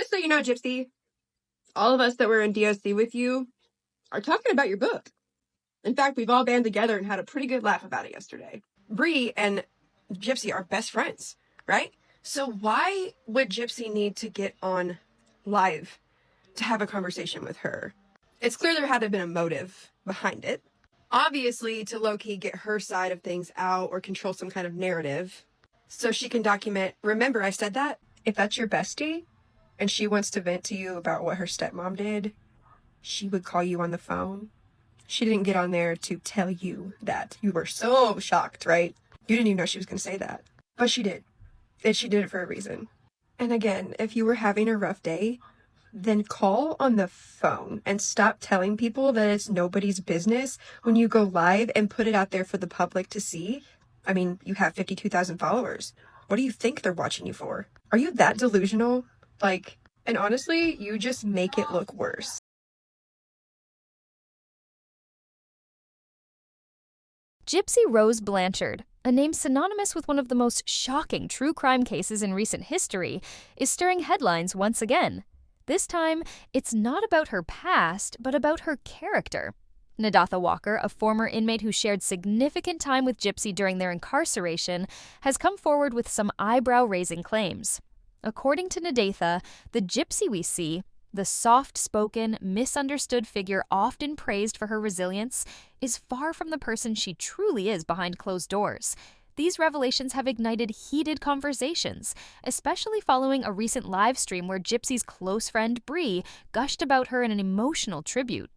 Just so you know, Gypsy, all of us that were in DOC with you are talking about your book. In fact, we've all band together and had a pretty good laugh about it yesterday. Bree and Gypsy are best friends, right? So why would Gypsy need to get on live to have a conversation with her? It's clear there had to have been a motive behind it. Obviously, to low-key get her side of things out or control some kind of narrative so she can document, remember I said that? If that's your bestie and she wants to vent to you about what her stepmom did, she would call you on the phone. She didn't get on there to tell you that. You were so shocked, right? You didn't even know she was going to say that. But she did. And she did it for a reason. And again, if you were having a rough day, then call on the phone and stop telling people that it's nobody's business when you go live and put it out there for the public to see. I mean, you have 52,000 followers. What do you think they're watching you for? Are you that delusional? And honestly, you just make it look worse. Gypsy Rose Blanchard, a name synonymous with one of the most shocking true crime cases in recent history, is stirring headlines once again. This time, it's not about her past, but about her character. Nadatha Walker, a former inmate who shared significant time with Gypsy during their incarceration, has come forward with some eyebrow-raising claims. According to Nadatha, the Gypsy we see, the soft-spoken, misunderstood figure often praised for her resilience, is far from the person she truly is behind closed doors. These revelations have ignited heated conversations, especially following a recent live stream where Gypsy's close friend Bree gushed about her in an emotional tribute.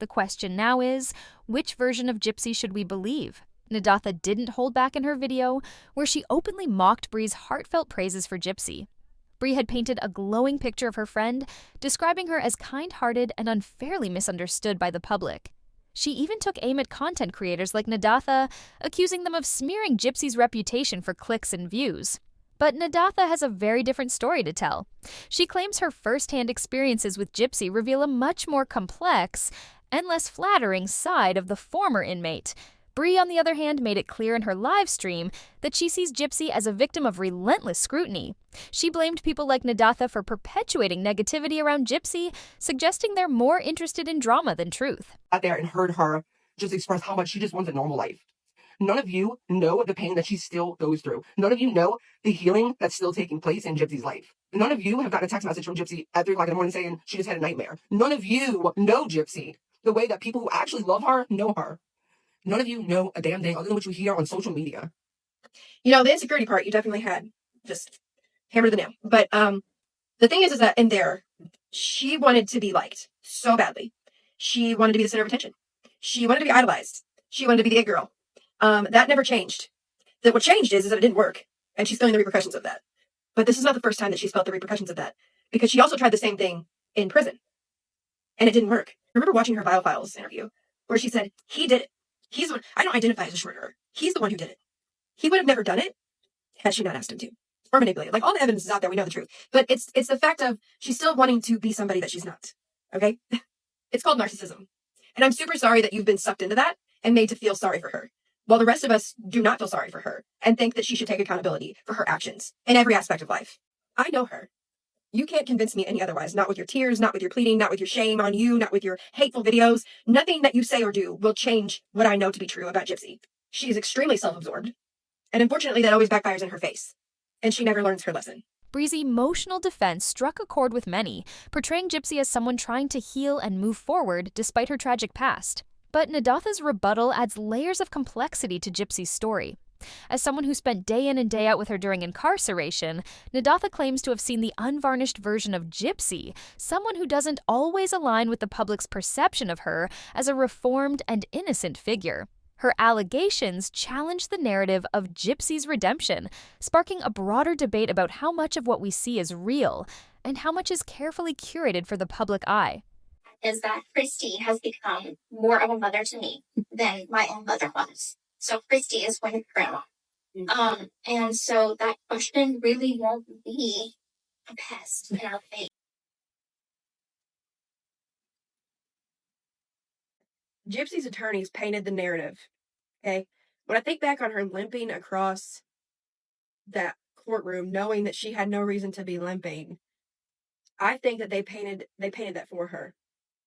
The question now is, which version of Gypsy should we believe? Nadatha didn't hold back in her video, where she openly mocked Bree's heartfelt praises for Gypsy. Bree had painted a glowing picture of her friend, describing her as kind-hearted and unfairly misunderstood by the public. She even took aim at content creators like Nadatha, accusing them of smearing Gypsy's reputation for clicks and views. But Nadatha has a very different story to tell. She claims her first-hand experiences with Gypsy reveal a much more complex and less flattering side of the former inmate. Bree, on the other hand, made it clear in her live stream that she sees Gypsy as a victim of relentless scrutiny. She blamed people like Nadatha for perpetuating negativity around Gypsy, suggesting they're more interested in drama than truth. Out there and heard her just express how much she just wants a normal life. None of you know the pain that she still goes through. None of you know the healing that's still taking place in Gypsy's life. None of you have gotten a text message from Gypsy at 3 o'clock in the morning saying she just had a nightmare. None of you know Gypsy the way that people who actually love her know her. None of you know a damn thing other than what you hear on social media. You know, the insecurity part you definitely had just hammered the nail. But the thing is that in there, she wanted to be liked so badly. She wanted to be the center of attention. She wanted to be idolized. She wanted to be the it girl. That never changed. What changed is that it didn't work, and she's feeling the repercussions of that. But this is not the first time that she's felt the repercussions of that, because she also tried the same thing in prison, and it didn't work. I remember watching her Biofiles interview, where she said, he did it. He's the one. I don't identify as a murderer. He's the one who did it. He would have never done it had she not asked him to, or manipulated. Like, all the evidence is out there. We know the truth. But it's the fact of she's still wanting to be somebody that she's not. Okay? It's called narcissism. And I'm super sorry that you've been sucked into that and made to feel sorry for her, while the rest of us do not feel sorry for her and think that she should take accountability for her actions in every aspect of life. I know her. You can't convince me any otherwise. Not with your tears, not with your pleading, not with your shame on you, not with your hateful videos. Nothing that you say or do will change what I know to be true about Gypsy. She is extremely self-absorbed. And unfortunately, that always backfires in her face. And she never learns her lesson. Bree's emotional defense struck a chord with many, portraying Gypsy as someone trying to heal and move forward despite her tragic past. But Nadatha's rebuttal adds layers of complexity to Gypsy's story. As someone who spent day in and day out with her during incarceration, Nadatha claims to have seen the unvarnished version of Gypsy, someone who doesn't always align with the public's perception of her as a reformed and innocent figure. Her allegations challenge the narrative of Gypsy's redemption, sparking a broader debate about how much of what we see is real and how much is carefully curated for the public eye. Is that Christy has become more of a mother to me than my own mother was. So Christy is going to be grandma. And so that question really won't be a pest in our face. Gypsy's attorneys painted the narrative, okay? When I think back on her limping across that courtroom, knowing that she had no reason to be limping, I think that they painted that for her.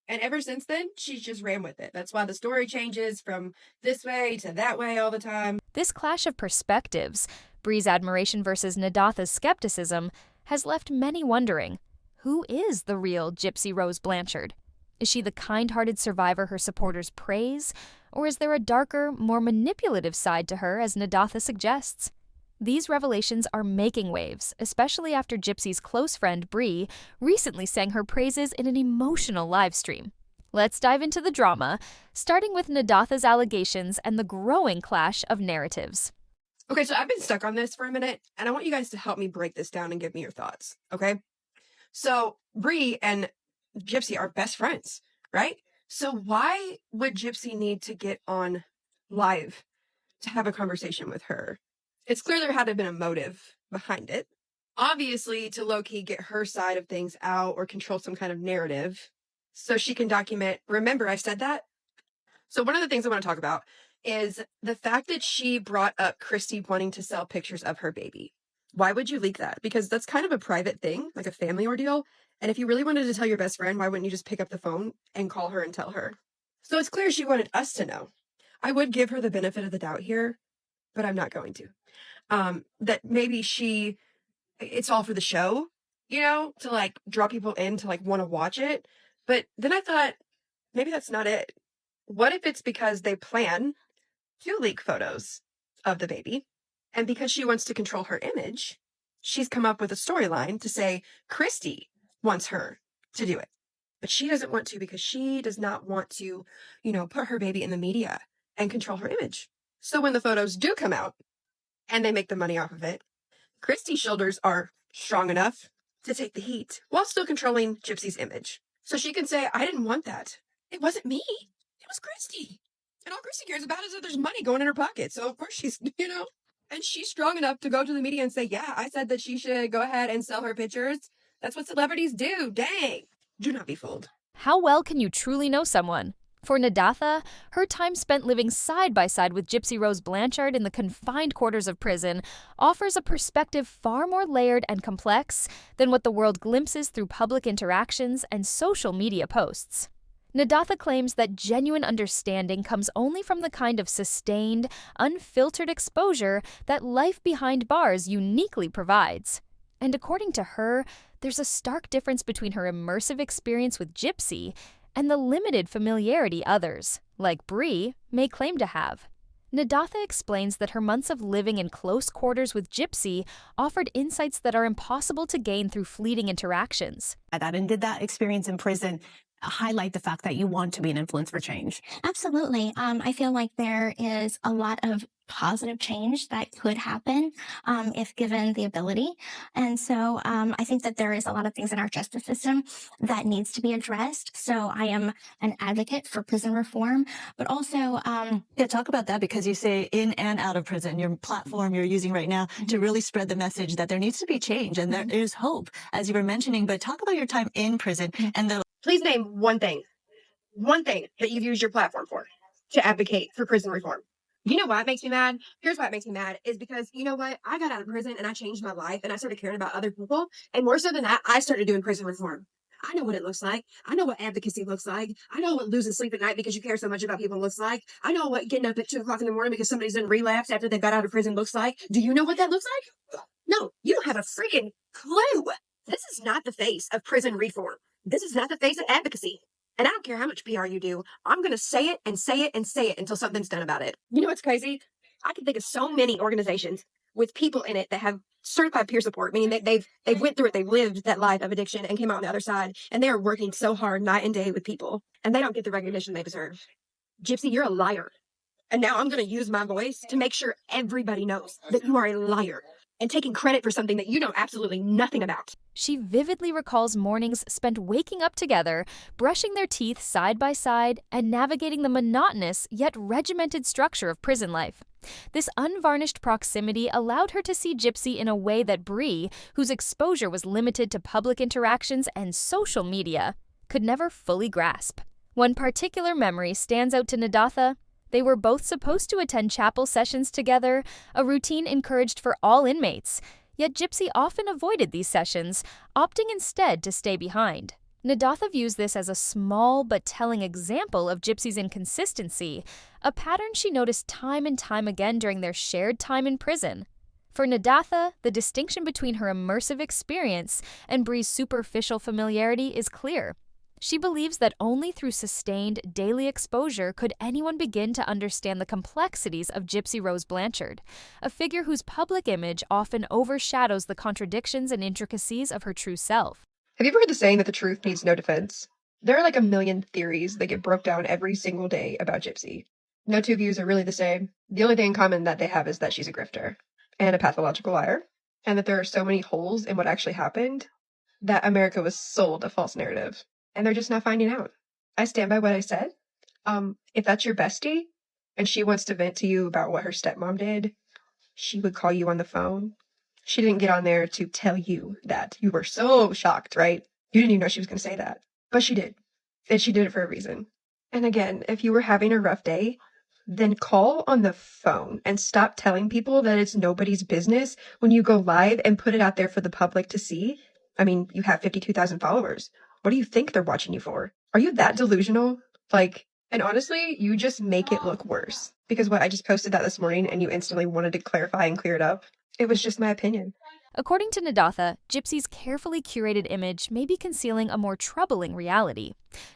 And ever since then, she's just ran with it. That's why the story changes from this way to that way all the time. This clash of perspectives, Bree's admiration versus Nadatha's skepticism, has left many wondering, who is the real Gypsy Rose Blanchard? Is she the kind-hearted survivor her supporters praise, or is there a darker, more manipulative side to her, as Nadatha suggests? These revelations are making waves, especially after Gypsy's close friend Bree recently sang her praises in an emotional live stream. Let's dive into the drama, starting with Nadatha's allegations and the growing clash of narratives. Okay, so I've been stuck on this for a minute, and I want you guys to help me break this down and give me your thoughts, okay? So Bree and Gypsy are best friends, right? So why would Gypsy need to get on live to have a conversation with her? It's clear there had to have been a motive behind it. Obviously, to low-key get her side of things out or control some kind of narrative so she can document, remember I said that? So one of the things I want to talk about is the fact that she brought up Christy wanting to sell pictures of her baby. Why would you leak that? Because that's kind of a private thing, like a family ordeal. And if you really wanted to tell your best friend, why wouldn't you just pick up the phone and call her and tell her? So it's clear she wanted us to know. I would give her the benefit of the doubt here, but I'm not going to. That maybe it's all for the show, to like draw people in to like want to watch it. But then I thought, maybe that's not it. What if it's because they plan to leak photos of the baby, and because she wants to control her image, she's come up with a storyline to say Christy wants her to do it. But she doesn't want to because she does not want to, put her baby in the media and control her image. So when the photos do come out and they make the money off of it, Christy's shoulders are strong enough to take the heat while still controlling Gypsy's image. So she can say, I didn't want that. It wasn't me. It was Christy. And all Christy cares about is that there's money going in her pocket. So of course she's, and she's strong enough to go to the media and say, yeah, I said that she should go ahead and sell her pictures. That's what celebrities do. Dang. Do not be fooled. How well can you truly know someone? For Nadatha, her time spent living side by side with Gypsy Rose Blanchard in the confined quarters of prison offers a perspective far more layered and complex than what the world glimpses through public interactions and social media posts. Nadatha claims that genuine understanding comes only from the kind of sustained, unfiltered exposure that life behind bars uniquely provides. And according to her, there's a stark difference between her immersive experience with Gypsy and the limited familiarity others, like Bree, may claim to have. Nadatha explains that her months of living in close quarters with Gypsy offered insights that are impossible to gain through fleeting interactions. And did that experience in prison highlight the fact that you want to be an influence for change? Absolutely. I feel like there is a lot of positive change that could happen if given the ability. And so I think that there is a lot of things in our justice system that needs to be addressed. So I am an advocate for prison reform, but also... talk about that, because you say in and out of prison, your platform you're using right now to really spread the message that there needs to be change and there is hope, as you were mentioning. But talk about your time in prison and the... Please name one thing that you've used your platform for to advocate for prison reform. You know why it makes me mad? Here's why it makes me mad is because, you know what? I got out of prison and I changed my life and I started caring about other people. And more so than that, I started doing prison reform. I know what it looks like. I know what advocacy looks like. I know what losing sleep at night because you care so much about people looks like. I know what getting up at 2 o'clock in the morning because somebody's in relapse after they got out of prison looks like. Do you know what that looks like? No, you don't have a freaking clue. This is not the face of prison reform. This is not the face of advocacy. And I don't care how much PR you do. I'm going to say it and say it and say it until something's done about it. You know what's crazy? I can think of so many organizations with people in it that have certified peer support, meaning they've went through it, they've lived that life of addiction and came out on the other side, and they are working so hard night and day with people, and they don't get the recognition they deserve. Gypsy, you're a liar. And now I'm going to use my voice to make sure everybody knows that you are a liar and taking credit for something that you know absolutely nothing about. She vividly recalls mornings spent waking up together, brushing their teeth side by side, and navigating the monotonous yet regimented structure of prison life. This unvarnished proximity allowed her to see Gypsy in a way that Bree, whose exposure was limited to public interactions and social media, could never fully grasp. One particular memory stands out to Nadatha. They were both supposed to attend chapel sessions together, a routine encouraged for all inmates. Yet Gypsy often avoided these sessions, opting instead to stay behind. Nadatha views this as a small but telling example of Gypsy's inconsistency, a pattern she noticed time and time again during their shared time in prison. For Nadatha, the distinction between her immersive experience and Bree's superficial familiarity is clear. She believes that only through sustained daily exposure could anyone begin to understand the complexities of Gypsy Rose Blanchard, a figure whose public image often overshadows the contradictions and intricacies of her true self. Have you ever heard the saying that the truth needs no defense? There are like a million theories that get broke down every single day about Gypsy. No two views are really the same. The only thing in common that they have is that she's a grifter and a pathological liar, and that there are so many holes in what actually happened that America was sold a false narrative, and they're just not finding out. I stand by what I said. If that's your bestie and she wants to vent to you about what her stepmom did, she would call you on the phone. She didn't get on there to tell you that. You were so shocked, right? You didn't even know she was going to say that. But she did. And she did it for a reason. And again, if you were having a rough day, then call on the phone and stop telling people that it's nobody's business when you go live and put it out there for the public to see. I mean, you have 52,000 followers. What do you think they're watching you for? Are you that delusional? And honestly, you just make it look worse. Because I just posted that this morning and you instantly wanted to clarify and clear it up. It was just my opinion. According to Nadatha, Gypsy's carefully curated image may be concealing a more troubling reality.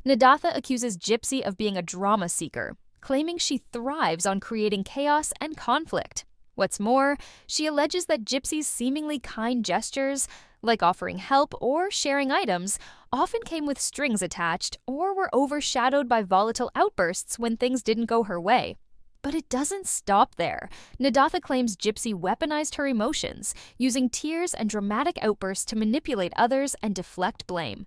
Nadatha accuses Gypsy of being a drama seeker, claiming she thrives on creating chaos and conflict. What's more, she alleges that Gypsy's seemingly kind gestures, like offering help or sharing items, often came with strings attached or were overshadowed by volatile outbursts when things didn't go her way. But it doesn't stop there. Nadatha claims Gypsy weaponized her emotions, using tears and dramatic outbursts to manipulate others and deflect blame.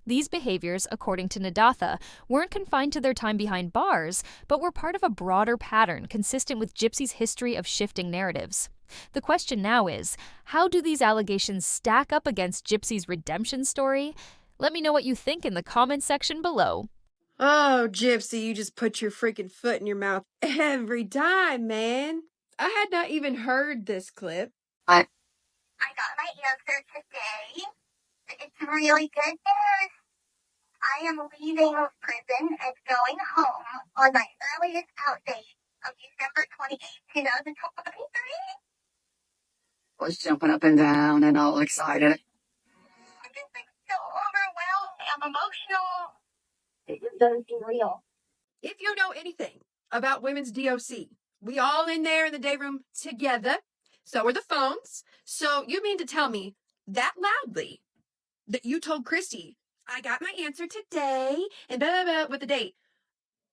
These behaviors, according to Nadatha, weren't confined to their time behind bars, but were part of a broader pattern consistent with Gypsy's history of shifting narratives. The question now is, how do these allegations stack up against Gypsy's redemption story? Let me know what you think in the comments section below. Oh, Gypsy, you just put your freaking foot in your mouth every time, man. I had not even heard this clip. I got my answer today. It's really good news. I am leaving prison and going home on my earliest out date of December 28th, 2023. Was jumping up and down and all excited. I'm just so overwhelmed. I'm emotional. It just doesn't seem real. If you know anything about women's DOC, we all in there in the day room together. So are the phones. So you mean to tell me that loudly that you told Christy, I got my answer today and blah, blah, blah, with the date.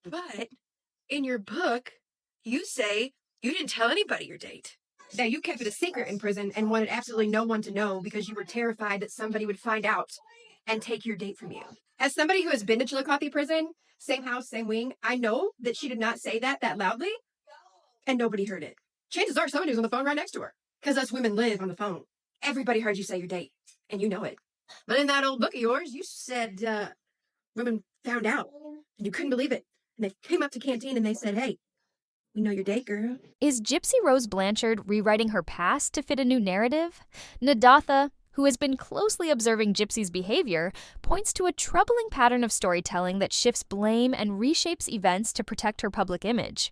But in your book, you say you didn't tell anybody your date. Now, you kept it a secret in prison and wanted absolutely no one to know because you were terrified that somebody would find out and take your date from you. As somebody who has been to Chillicothe prison, same house, same wing, I know that she did not say that loudly and nobody heard it. Chances are somebody was on the phone right next to her because us women live on the phone. Everybody heard you say your date and you know it. But in that old book of yours, you said women found out and you couldn't believe it. And they came up to Canteen and they said, hey, we know your date, girl. Is Gypsy Rose Blanchard rewriting her past to fit a new narrative? Nadatha, who has been closely observing Gypsy's behavior, points to a troubling pattern of storytelling that shifts blame and reshapes events to protect her public image.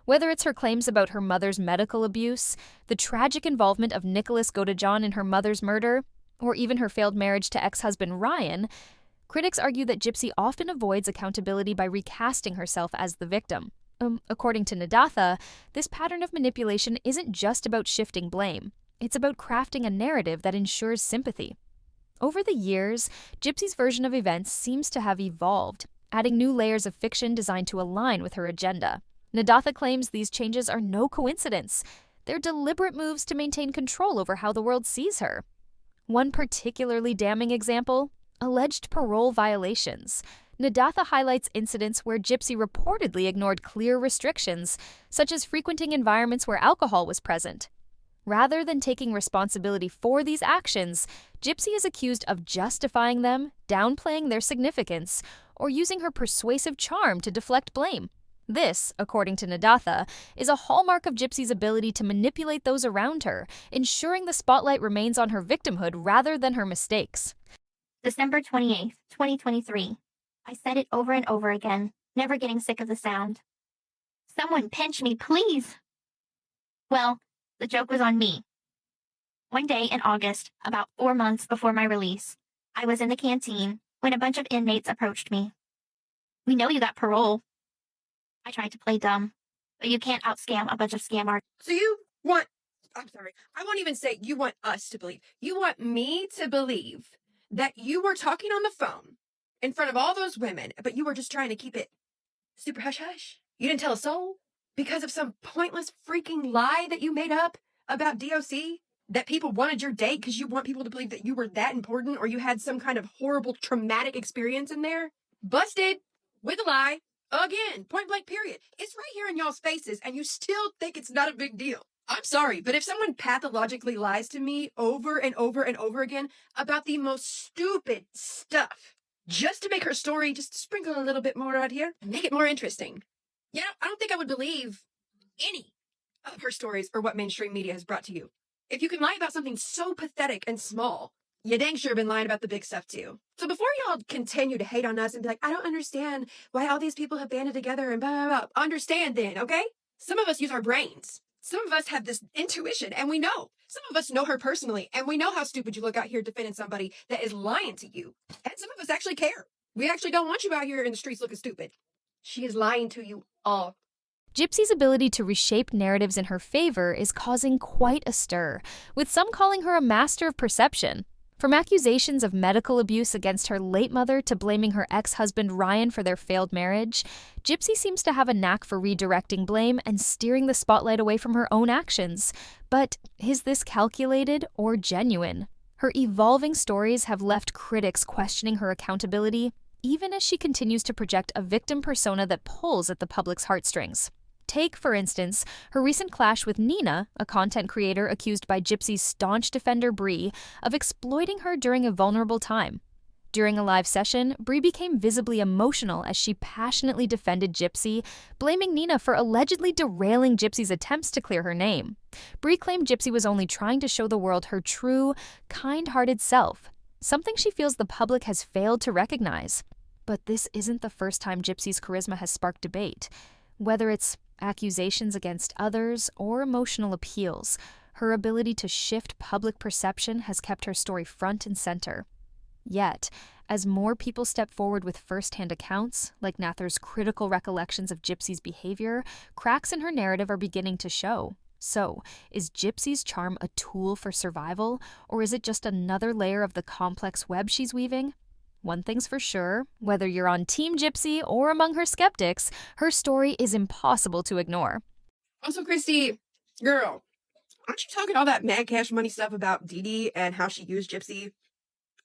Whether it's her claims about her mother's medical abuse, the tragic involvement of Nicholas Godejohn in her mother's murder, or even her failed marriage to ex-husband Ryan, critics argue that Gypsy often avoids accountability by recasting herself as the victim. According to Nadatha, this pattern of manipulation isn't just about shifting blame. It's about crafting a narrative that ensures sympathy. Over the years, Gypsy's version of events seems to have evolved, adding new layers of fiction designed to align with her agenda. Nadatha claims these changes are no coincidence. They're deliberate moves to maintain control over how the world sees her. One particularly damning example: alleged parole violations. Nadatha highlights incidents where Gypsy reportedly ignored clear restrictions, such as frequenting environments where alcohol was present. Rather than taking responsibility for these actions, Gypsy is accused of justifying them, downplaying their significance, or using her persuasive charm to deflect blame. This, according to Nadatha, is a hallmark of Gypsy's ability to manipulate those around her, ensuring the spotlight remains on her victimhood rather than her mistakes. December 28th, 2023. I said it over and over again, never getting sick of the sound. Someone pinch me, please! Well, the joke was on me. One day in August, about 4 months before my release, I was in the canteen when a bunch of inmates approached me. We know you got parole. I tried to play dumb, but you can't outscam a bunch of scam artists. So I won't even say you want us to believe. You want me to believe that you were talking on the phone in front of all those women, but you were just trying to keep it super hush hush. You didn't tell a soul because of some pointless freaking lie that you made up about DOC, that people wanted your date because you want people to believe that you were that important, or you had some kind of horrible traumatic experience in there. Busted with a lie. Again, point blank period. It's right here in y'all's faces, and you still think it's not a big deal. I'm sorry, but if someone pathologically lies to me over and over and over again about the most stupid stuff, just to make her story just sprinkle a little bit more out here and make it more interesting, I don't think I would believe any of her stories or what mainstream media has brought to you. If you can lie about something so pathetic and small, you dang sure been lying about the big stuff too. So before y'all continue to hate on us and be like, I don't understand why all these people have banded together and blah, blah, blah. Understand then, okay? Some of us use our brains. Some of us have this intuition and we know. Some of us know her personally and we know how stupid you look out here defending somebody that is lying to you. And some of us actually care. We actually don't want you out here in the streets looking stupid. She is lying to you all. Gypsy's ability to reshape narratives in her favor is causing quite a stir, with some calling her a master of perception. From accusations of medical abuse against her late mother to blaming her ex-husband Ryan for their failed marriage, Gypsy seems to have a knack for redirecting blame and steering the spotlight away from her own actions. But is this calculated or genuine? Her evolving stories have left critics questioning her accountability, even as she continues to project a victim persona that pulls at the public's heartstrings. Take, for instance, her recent clash with Nina, a content creator accused by Gypsy's staunch defender Bree of exploiting her during a vulnerable time. During a live session, Bree became visibly emotional as she passionately defended Gypsy, blaming Nina for allegedly derailing Gypsy's attempts to clear her name. Bree claimed Gypsy was only trying to show the world her true, kind-hearted self, something she feels the public has failed to recognize. But this isn't the first time Gypsy's charisma has sparked debate. Whether it's accusations against others or emotional appeals, her ability to shift public perception has kept her story front and center. Yet, as more people step forward with first-hand accounts, like Nather's critical recollections of Gypsy's behavior, cracks in her narrative are beginning to show. So, is Gypsy's charm a tool for survival, or is it just another layer of the complex web she's weaving? One thing's for sure, whether you're on Team Gypsy or among her skeptics, her story is impossible to ignore. Also, Christy, girl, aren't you talking all that mad cash money stuff about Dee Dee and how she used Gypsy?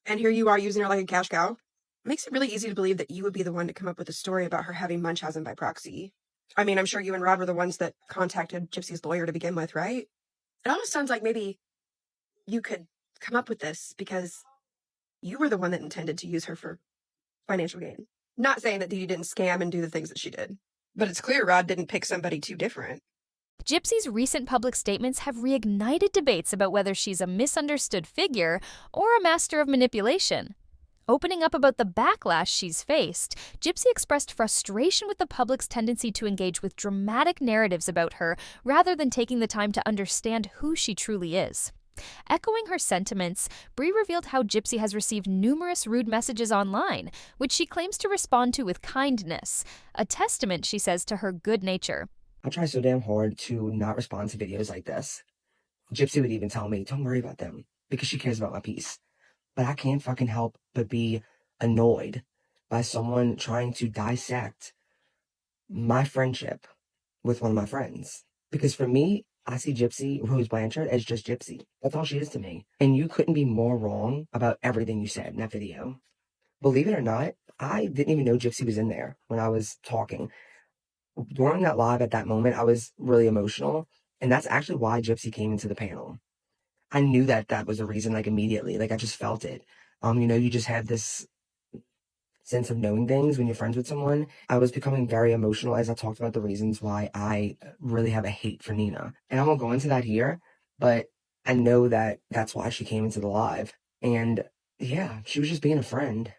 And here you are using her like a cash cow? Makes it really easy to believe that you would be the one to come up with a story about her having Munchausen by proxy. I mean, I'm sure you and Rod were the ones that contacted Gypsy's lawyer to begin with, right? It almost sounds like maybe you could come up with this because you were the one that intended to use her for financial gain. Not saying that Dee Dee didn't scam and do the things that she did, but it's clear Rod didn't pick somebody too different. Gypsy's recent public statements have reignited debates about whether she's a misunderstood figure or a master of manipulation. Opening up about the backlash she's faced, Gypsy expressed frustration with the public's tendency to engage with dramatic narratives about her rather than taking the time to understand who she truly is. Echoing her sentiments, Bree revealed how Gypsy has received numerous rude messages online, which she claims to respond to with kindness, a testament, she says, to her good nature. I try so damn hard to not respond to videos like this. Gypsy would even tell me, don't worry about them, because she cares about my peace. But I can't fucking help but be annoyed by someone trying to dissect my friendship with one of my friends. Because for me, I see Gypsy Rose Blanchard as just Gypsy. That's all she is to me. And you couldn't be more wrong about everything you said in that video. Believe it or not, I didn't even know Gypsy was in there when I was talking. During that live at that moment, I was really emotional. And that's actually why Gypsy came into the panel. I knew that that was a reason, like immediately, like I just felt it. You just had this sense of knowing things when you're friends with someone. I was becoming very emotional as I talked about the reasons why I really have a hate for Nina. And I won't go into that here, but I know that that's why she came into the live. And yeah, she was just being a friend.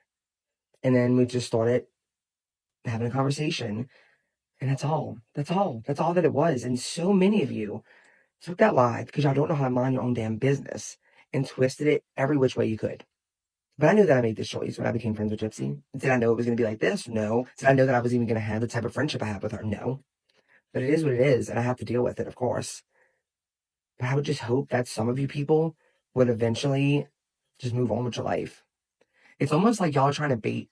And then we just started having a conversation. And that's all. That's all. That's all that it was. And so many of you took that live because y'all don't know how to mind your own damn business and twisted it every which way you could. But I knew that I made this choice when I became friends with Gypsy. Did I know it was going to be like this? No. Did I know that I was even going to have the type of friendship I have with her? No. But it is what it is, and I have to deal with it, of course. But I would just hope that some of you people would eventually just move on with your life. It's almost like y'all are trying to bait.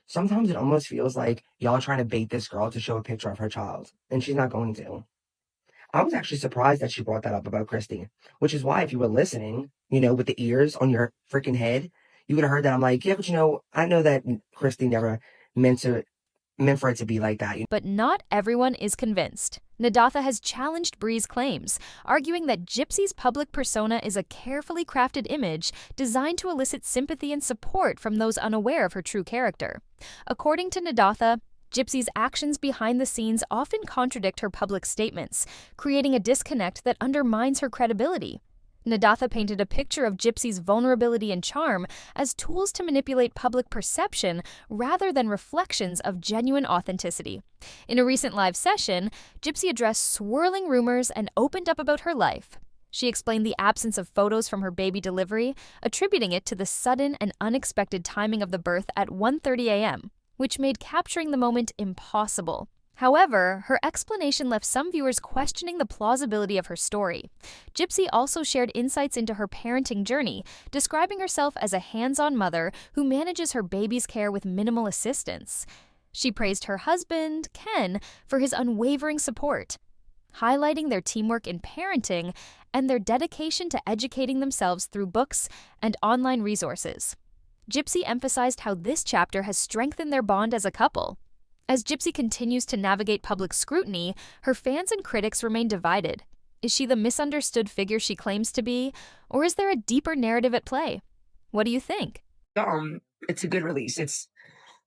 Sometimes it almost feels like y'all are trying to bait this girl to show a picture of her child, and she's not going to. I was actually surprised that she brought that up about Christy, which is why if you were listening, with the ears on your freaking head, you would have heard that. I'm like, yeah, but I know that Christy never meant for it to be like that. But not everyone is convinced. Nadatha has challenged Bree's claims, arguing that Gypsy's public persona is a carefully crafted image designed to elicit sympathy and support from those unaware of her true character. According to Nadatha, Gypsy's actions behind the scenes often contradict her public statements, creating a disconnect that undermines her credibility. Nadatha painted a picture of Gypsy's vulnerability and charm as tools to manipulate public perception rather than reflections of genuine authenticity. In a recent live session, Gypsy addressed swirling rumors and opened up about her life. She explained the absence of photos from her baby delivery, attributing it to the sudden and unexpected timing of the birth at 1:30 a.m., which made capturing the moment impossible. However, her explanation left some viewers questioning the plausibility of her story. Gypsy also shared insights into her parenting journey, describing herself as a hands-on mother who manages her baby's care with minimal assistance. She praised her husband, Ken, for his unwavering support, highlighting their teamwork in parenting and their dedication to educating themselves through books and online resources. Gypsy emphasized how this chapter has strengthened their bond as a couple. As Gypsy continues to navigate public scrutiny, her fans and critics remain divided. Is she the misunderstood figure she claims to be, or is there a deeper narrative at play? What do you think? It's a good release. It's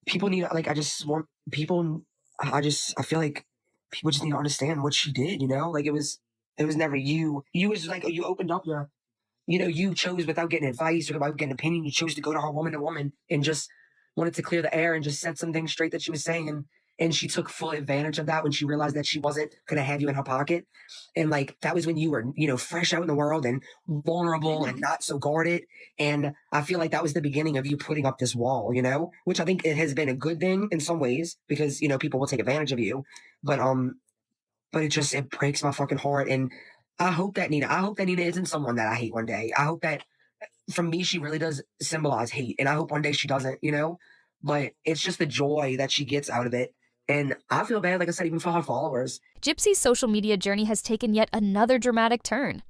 people need I just want people. I feel like people just need to understand what she did. It was never you. You was like you opened up your. You chose without getting advice or without getting opinion. You chose to go to her woman to woman and just wanted to clear the air and just set some things straight that she was saying. And she took full advantage of that when she realized that she wasn't going to have you in her pocket. And that was when you were, fresh out in the world and vulnerable and not so guarded. And I feel like that was the beginning of you putting up this wall, which I think it has been a good thing in some ways because, people will take advantage of you. But it breaks my fucking heart. And I hope that Nina isn't someone that I hate one day. I hope that from me, she really does symbolize hate. And I hope one day she doesn't. But it's just the joy that she gets out of it. And I feel bad, like I said, even for her followers. Gypsy's social media journey has taken yet another dramatic turn.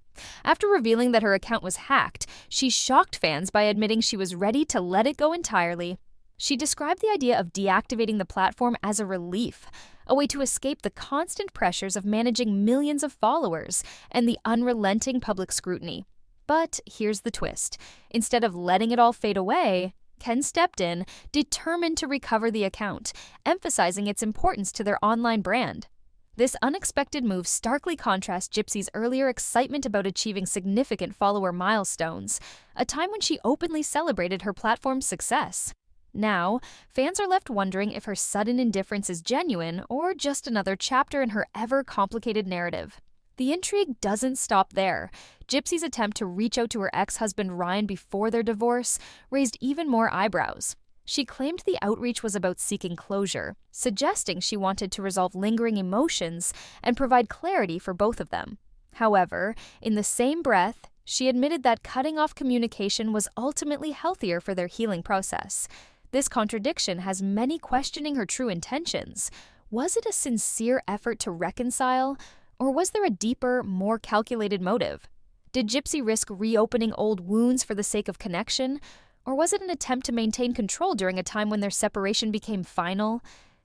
After revealing that her account was hacked, she shocked fans by admitting she was ready to let it go entirely. She described the idea of deactivating the platform as a relief, a way to escape the constant pressures of managing millions of followers and the unrelenting public scrutiny. But here's the twist. Instead of letting it all fade away, Ken stepped in, determined to recover the account, emphasizing its importance to their online brand. This unexpected move starkly contrasts Gypsy's earlier excitement about achieving significant follower milestones, a time when she openly celebrated her platform's success. Now, fans are left wondering if her sudden indifference is genuine or just another chapter in her ever-complicated narrative. The intrigue doesn't stop there. Gypsy's attempt to reach out to her ex-husband Ryan before their divorce raised even more eyebrows. She claimed the outreach was about seeking closure, suggesting she wanted to resolve lingering emotions and provide clarity for both of them. However, in the same breath, she admitted that cutting off communication was ultimately healthier for their healing process. This contradiction has many questioning her true intentions. Was it a sincere effort to reconcile, or was there a deeper, more calculated motive? Did Gypsy risk reopening old wounds for the sake of connection, or was it an attempt to maintain control during a time when their separation became final?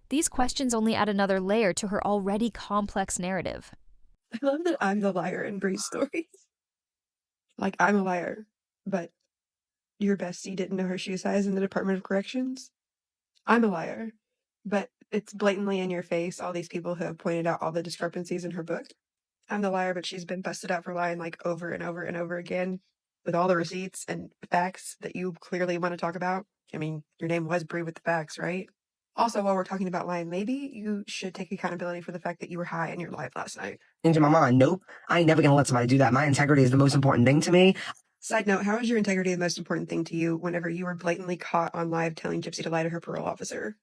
These questions only add another layer to her already complex narrative. I love that I'm the liar in Bree's stories. I'm a liar, but your bestie didn't know her shoe size in the Department of Corrections? I'm a liar, but it's blatantly in your face. All these people who have pointed out all the discrepancies in her book. I'm the liar, but she's been busted out for lying like over and over and over again with all the receipts and facts that you clearly want to talk about. I mean, your name was Bree with the facts, right? Also, while we're talking about lying, maybe you should take accountability for the fact that you were high in your live last night. Into my mind, nope. I ain't never gonna let somebody do that. My integrity is the most important thing to me. Side note, how is your integrity the most important thing to you whenever you were blatantly caught on live telling Gypsy to lie to her parole officer?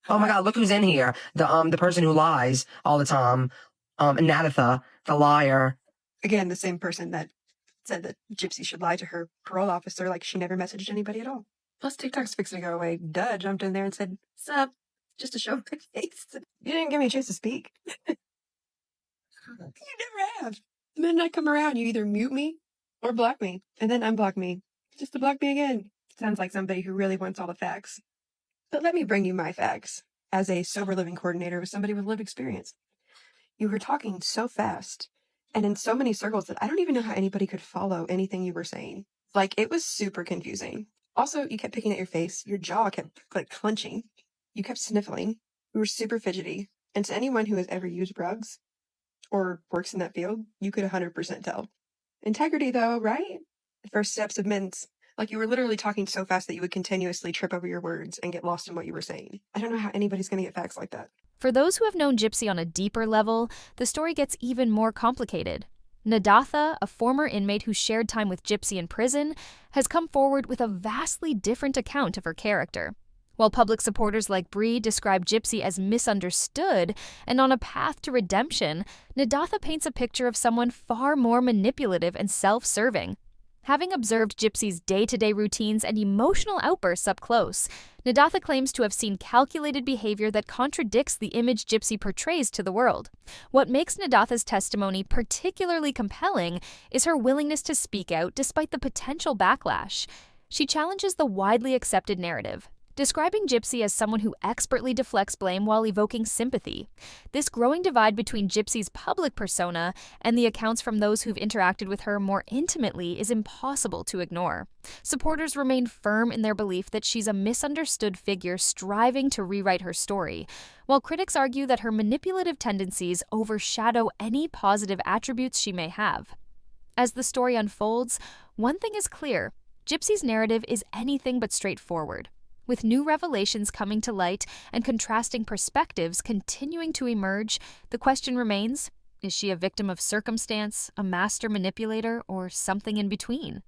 Oh my God, look who's in here. The person who lies all the time. Nadatha, the liar. Again, the same person that said that Gypsy should lie to her parole officer like she never messaged anybody at all. Plus, TikTok's fixing to go away. Duh jumped in there and said, "Sup?" just to show my face. You didn't give me a chance to speak. You never have. The minute I come around, you either mute me or block me, and then unblock me, just to block me again. Sounds like somebody who really wants all the facts. But let me bring you my facts as a sober living coordinator with somebody with lived experience. You were talking so fast and in so many circles that I don't even know how anybody could follow anything you were saying. Like, it was super confusing. Also, you kept picking at your face. Your jaw kept like clenching. You kept sniffling. You were super fidgety. And to anyone who has ever used drugs or works in that field, you could 100% tell. Integrity, though, right? The first steps of mints. Like, you were literally talking so fast that you would continuously trip over your words and get lost in what you were saying. I don't know how anybody's going to get facts like that. For those who have known Gypsy on a deeper level, the story gets even more complicated. Nadatha, a former inmate who shared time with Gypsy in prison, has come forward with a vastly different account of her character. While public supporters like Bree describe Gypsy as misunderstood and on a path to redemption, Nadatha paints a picture of someone far more manipulative and self-serving. Having observed Gypsy's day-to-day routines and emotional outbursts up close, Nadatha claims to have seen calculated behavior that contradicts the image Gypsy portrays to the world. What makes Nadatha's testimony particularly compelling is her willingness to speak out despite the potential backlash. She challenges the widely accepted narrative, describing Gypsy as someone who expertly deflects blame while evoking sympathy. This growing divide between Gypsy's public persona and the accounts from those who've interacted with her more intimately is impossible to ignore. Supporters remain firm in their belief that she's a misunderstood figure striving to rewrite her story, while critics argue that her manipulative tendencies overshadow any positive attributes she may have. As the story unfolds, one thing is clear: Gypsy's narrative is anything but straightforward. With new revelations coming to light and contrasting perspectives continuing to emerge, the question remains, is she a victim of circumstance, a master manipulator, or something in between?